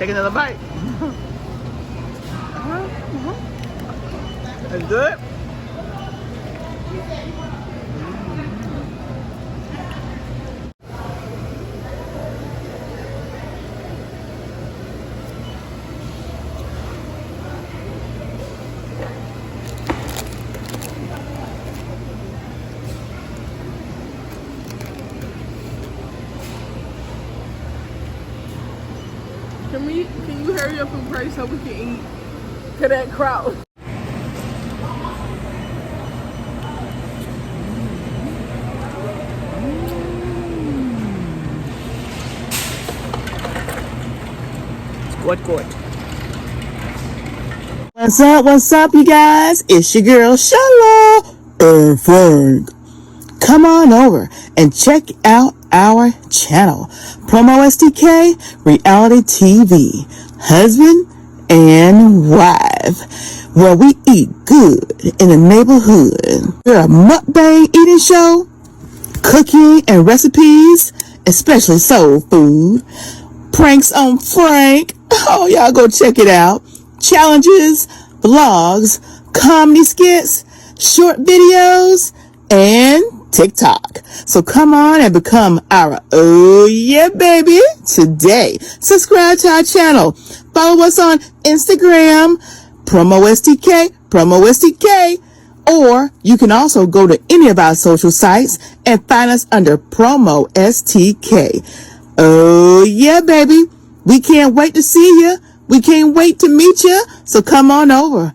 Take another bite. It's good. Can you hurry up and pray so we can eat to that kraut? What? What's up, you guys? It's your girl, SHEILA and Frank. Come on over and check out our channel, PromoSTK Reality TV, husband and wife, where we eat good in the neighborhood. We're a mukbang eating show, cooking and recipes, especially soul food, pranks on Frank. Oh, y'all go check it out. Challenges, vlogs, comedy skits, short videos, and TikTok. So come on and become our oh yeah baby today. Subscribe to our channel. Follow us on Instagram, PromoSTK, or you can also go to any of our social sites and find us under PromoSTK. Oh yeah baby. We can't wait to see you. We can't wait to meet you. So come on over.